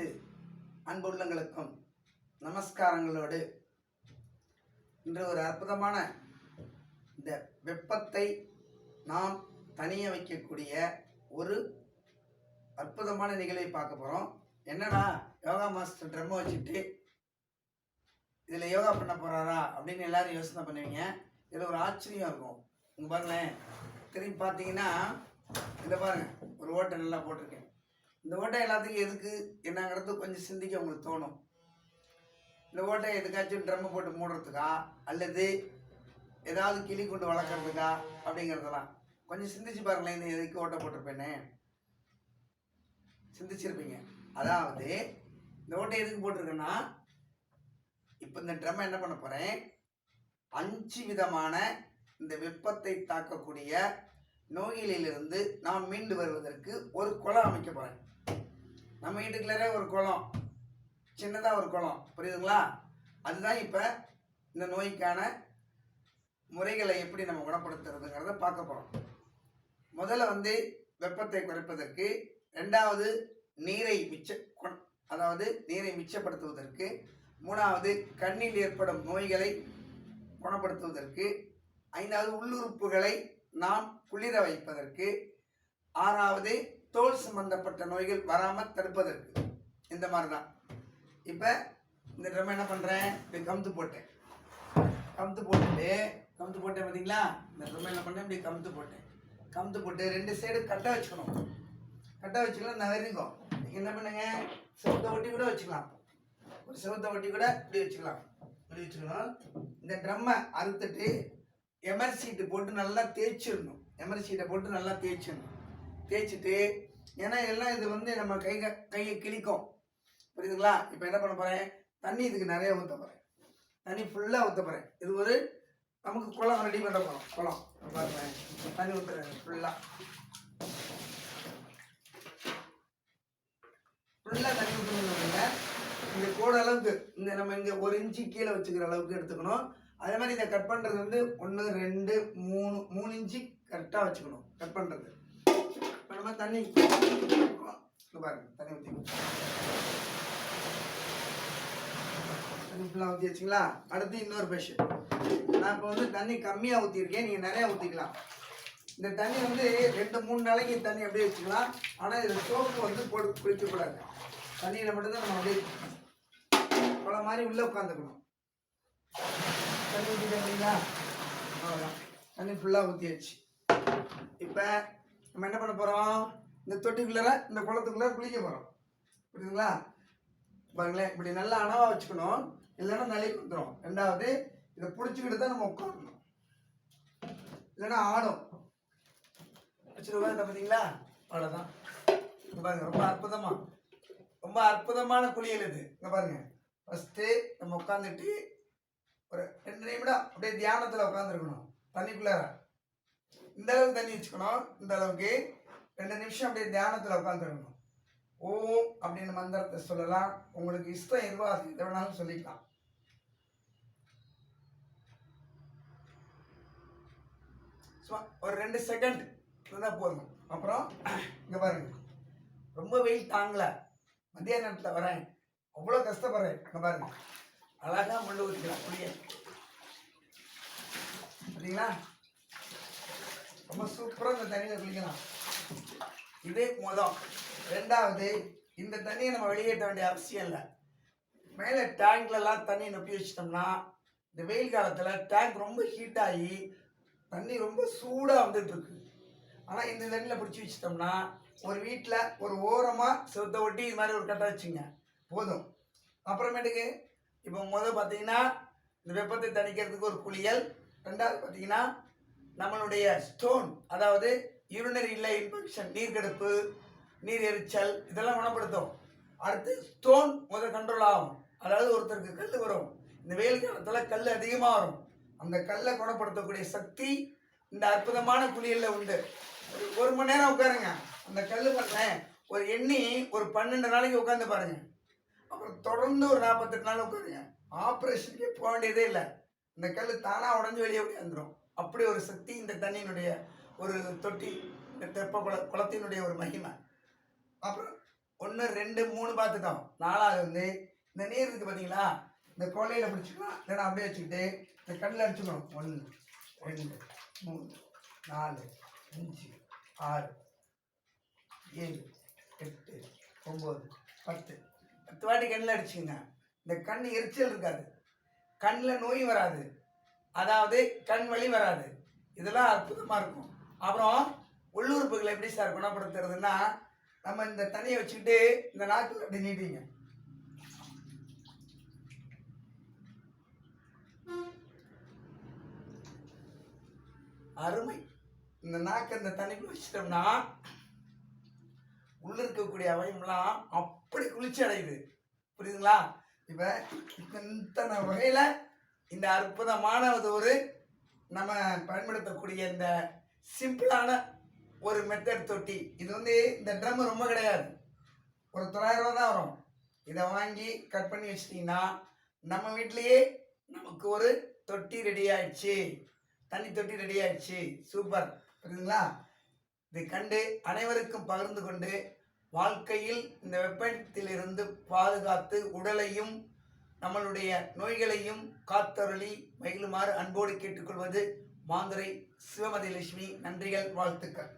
அனைத்து அன்புள்ளங்களுக்கும் நமஸ்காரங்களோடு இன்று ஒரு அற்புதமான இந்த வெப்பத்தை நாம் தனிய வைக்கக்கூடிய ஒரு அற்புதமான நிகழ்வை பார்க்க போகிறோம். என்னன்னா, யோகா மாஸ்டர் ட்ரம்மை வச்சுட்டு இதில் யோகா பண்ண போகிறாரா அப்படின்னு எல்லாரும் யோசனை பண்ணுவீங்க. இதில் ஒரு ஆச்சரியம் இருக்கும். இங்கே பாருங்களேன், திரும்பி பார்த்தீங்கன்னா இதில் பாருங்கள், ஒரு ஓட்டை நல்லா போட்டிருக்கேன். இந்த ஓட்டை எல்லாத்துக்கும் எதுக்கு என்னங்கிறது கொஞ்சம் சிந்திக்க உங்களுக்கு தோணும். இந்த ஓட்டை எதுக்காச்சும் ட்ரம்மை போட்டு மூடுறதுக்கா அல்லது ஏதாவது கிளி கொண்டு வளர்க்குறதுக்கா அப்படிங்கிறதெல்லாம் கொஞ்சம் சிந்திச்சு பாருங்களேன். இந்த எதுக்கு ஓட்டை போட்டிருப்பேன்னு சிந்திச்சிருப்பீங்க. அதாவது இந்த ஓட்டை எதுக்கு போட்டிருக்கேன்னா, இப்போ இந்த ட்ரம்மை என்ன பண்ண போகிறேன், 5 விதமான இந்த வெப்பத்தை தாக்கக்கூடிய நோய்களிலிருந்து நாம் மீண்டு வருவதற்கு ஒரு குளம் அமைக்க போகிறேன். நம்ம வீட்டுக்குள்ளே ஒரு குளம், சின்னதாக ஒரு குளம், புரியுதுங்களா? அதுதான் இப்போ இந்த நோய்க்கான முறைகளை எப்படி நம்ம குணப்படுத்துறதுங்கிறத பார்க்க போகிறோம். முதல்ல வெப்பத்தை குறைப்பதற்கு, ரெண்டாவது நீரை நீரை மிச்சப்படுத்துவதற்கு, மூணாவது கண்ணில் ஏற்படும் நோய்களை குணப்படுத்துவதற்கு, ஐந்தாவது உள்ளுறுப்புகளை நாம் குளிர வைப்பதற்கு, ஆறாவது தோல் சம்பந்தப்பட்ட நோய்கள் வராமல் தடுப்பதற்கு. இந்த மாதிரி தான். இப்போ இந்த ட்ரம் என்ன பண்ணுறேன், இப்படி கமுத்து போட்டேன் பார்த்தீங்களா? இந்த ட்ரம் என்ன பண்ணேன், இப்படி கமுத்து போட்டு 2 சைடு கட்டை வச்சுக்கணும். கட்டை வச்சுக்கலாம் நகரிக்கும். நீங்கள் என்ன பண்ணுங்க, செவத்தை ஒட்டி கூட வச்சுக்கலாம். ஒரு செவத்தை ஒட்டி கூட இப்படி வச்சுக்கணும். இந்த ட்ரம்மை அறுத்துட்டு எமர் சீட்டு போட்டு நல்லா தேய்ச்சிடணும். தேய்ச்சிட்டு, ஏன்னா எல்லாம் இது நம்ம கையை கிழிக்கும், புரியுதுங்களா? இப்போ என்ன பண்ண போகிறேன், தண்ணி இதுக்கு நிறைய ஊற்ற போகிறேன். தண்ணி ஃபுல்லாக ஊற்ற போகிறேன். இது ஒரு நமக்கு குளம் ரெடி பண்ண போகிறோம். குளம் பாருங்கள், தண்ணி ஊற்றுறேன் ஃபுல்லாக தண்ணி ஊற்றணுங்க. இந்த கோடு அளவுக்கு நம்ம இங்கே 1 இன்ச்சு கீழே வச்சுக்கிற அளவுக்கு எடுத்துக்கணும். அதே மாதிரி இதை கட் பண்ணுறது 1 2 3 இன்ச்சு கரெக்டாக வச்சுக்கணும். கட் பண்ணுறது இப்போ நம்ம தண்ணி பாருங்க, தண்ணி ஃபுல்லாக ஊற்றி வச்சுங்களா? அடுத்து இன்னொரு பேஷன். நான் இப்போ தண்ணி கம்மியாக ஊற்றிருக்கேன், நீங்கள் நிறையா ஊற்றிக்கலாம். இந்த தண்ணி 2-3 நாளைக்கு தண்ணி அப்படியே வச்சுக்கலாம். ஆனால் இதில் சோப்பு போட்டு குளிக்கக்கூடாது. தண்ணியில் மட்டும்தான் நம்ம அப்படியே குளம் மாதிரி உள்ளே உட்காந்துக்கணும். தண்ணி ஊற்றிட்டீங்களா? அவ்வளோதான், தண்ணி ஃபுல்லாக ஊற்றியாச்சு. இப்போ நம்ம என்ன பண்ண போகிறோம், இந்த தொட்டிக்குள்ளே இந்த குளத்துக்குள்ளே குளிக்க போகிறோம், புரியுதுங்களா? பாருங்களேன், இப்படி நல்லா அணவாக வச்சுக்கணும், இல்லைன்னா நலிக்கு வந்துடும். ரெண்டாவது இதை பிடிச்சிக்கிட்டு தான் நம்ம உட்காரணும், இல்லைன்னா ஆடும் வச்சுருவோம். பார்த்தீங்களா? அவ்வளோதான். பாருங்க, ரொம்ப அற்புதமான குளியல் இது. இங்கே பாருங்க, ஃபஸ்ட்டு நம்ம உட்காந்துட்டு ஒரு 2 நிமிடம் அப்படியே தியானத்தில் உட்காந்துருக்கணும். தண்ணிக்குள்ளார இந்த அளவுக்கு தண்ணி வச்சுக்கணும். இந்த அளவுக்கு 2 நிமிஷம் அப்படியே தியானத்தில் உட்காந்துருக்கணும். ஓம் அப்படின்னு மந்திரத்தை சொல்லலாம். உங்களுக்கு இஷ்டம் எதுவோ அது எதை வேணாலும் சொல்லிக்கலாம். ஒரு 2 செகண்ட் இருந்தால் போதும். அப்புறம் இங்கே பாருங்க, ரொம்ப வெயில் தாங்கலை, மதிய நேரத்தில் வரேன், அவ்வளோ கஷ்டப்படுறேன். இங்கே பாருங்க, அழகாக முள்ளு ஊற்றிக்கலாம் புளிய, சரிங்களா? ரொம்ப சூப்பராக இந்த தண்ணியில் குளிக்கலாம். இதே மொதல். ரெண்டாவது, இந்த தண்ணியை நம்ம வெளியேற்ற வேண்டிய அவசியம் இல்லை. மேலே டேங்க்லலாம் தண்ணி நப்பி வச்சிட்டோம்னா, இந்த வெயில் காலத்தில் டேங்க் ரொம்ப ஹீட் ஆகி தண்ணி ரொம்ப சூடாக வந்துட்டுருக்கு. ஆனால் இந்த தண்ணியில் பிடிச்சி வச்சிட்டோம்னா, ஒரு வீட்டில் ஒரு ஓரமாக செவத்தை ஒட்டி இது மாதிரி ஒரு கட்டை வச்சுங்க போதும். அப்புறமேட்டுக்கு இப்போ பார்த்தீங்கன்னா, இந்த வெப்பத்தை தணிக்கிறதுக்கு ஒரு குளியல். ரெண்டாவது பார்த்தீங்கன்னா, நம்மளுடைய ஸ்டோன், அதாவது யூரினரி இல்லை இன்ஃபெக்ஷன், நீர்க்கடுப்பு, நீர் எரிச்சல், இதெல்லாம் குணப்படுத்தும். அடுத்து ஸ்டோன் கண்ட்ரோல் ஆகும். அதாவது ஒருத்தருக்கு கல் வரும், இந்த வெயில் காலத்தில் கல் அதிகமாக வரும். அந்த கல்லை குணப்படுத்தக்கூடிய சக்தி இந்த அற்புதமான குளியலில் உண்டு. 1 மணி நேரம் உட்காருங்க. அந்த கல் ஒரு எண்ணி ஒரு 12 நாளைக்கு உட்காந்து பாருங்க. அப்புறம் தொடர்ந்து ஒரு 48 நாள் உட்காருங்க. ஆப்ரேஷனுக்கே போக வேண்டியதே இல்லை. இந்த கல் தானாக உடஞ்சி வெளியே வந்துடும். அப்படி ஒரு சக்தி இந்த தண்ணியினுடைய ஒரு தொட்டி, இந்த தெப்ப குளத்தினுடைய ஒரு மகிமை. அப்புறம் 1 2 3 பார்த்துட்டோம். 4வது வந்து இந்த நீர் இருக்கு பார்த்தீங்களா, இந்த கொலையில் பிடிச்சிக்கலாம், இல்லைன்னா அப்படியே வச்சுக்கிட்டு இந்த கண்ணில் அடிச்சுக்கணும். 1 2 3 4 5 6 7 8 9 10 10 வாட்டி கண்ணில் அடிச்சுங்க. இந்த கண் எரிச்சல் இருக்காது, கண்ணில் நோய் வராது, அதாவது கண் வலி வராது. இதெல்லாம் அற்புதமாக இருக்கும். அப்புறம் உள்ளுறுப்புகளை எப்படி சார் குணப்படுத்துறதுன்னா, நம்ம இந்த தண்ணியை வச்சுக்கிட்டு இந்த நாக்கில் அப்படி நீட்டிங்க. அருமை. இந்த நாக்கு இந்த தண்ணிக்குள்ள வச்சிட்டோம்னா உள்ள இருக்கக்கூடிய அவயம்லாம் அப்படி குளிர்ச்சி அடையுது. புரியுதுங்களா? இப்ப இத்தனை வகையில இந்த அற்புதமான ஒரு நம்ம பயன்படுத்தக்கூடிய இந்த சிம்பிளான ஒரு மெத்தட் தொட்டி. இது வந்து இந்த ட்ரம் ரொம்ப கிடையாது, ஒரு 900 ரூபா தான் வரும். இதை வாங்கி கட் பண்ணி வச்சிட்டிங்கன்னா நம்ம வீட்லேயே நமக்கு ஒரு தொட்டி ரெடி ஆயிடுச்சு, தண்ணி தொட்டி ரெடி ஆயிடுச்சு. சூப்பர். புரியுதுங்களா? இதை கண்டு அனைவருக்கும் பகிர்ந்து கொண்டு வாழ்க்கையில் இந்த வெப்பத்திலிருந்து பாதுகாத்து உடலையும் நம்மளுடைய நோய்களையும் காத்தருளி மகிழுமாறு அன்போடு கேட்டுக்கொள்வது மாந்துரை சிவமதி லட்சுமி. நன்றிகள், வாழ்த்துக்கள்.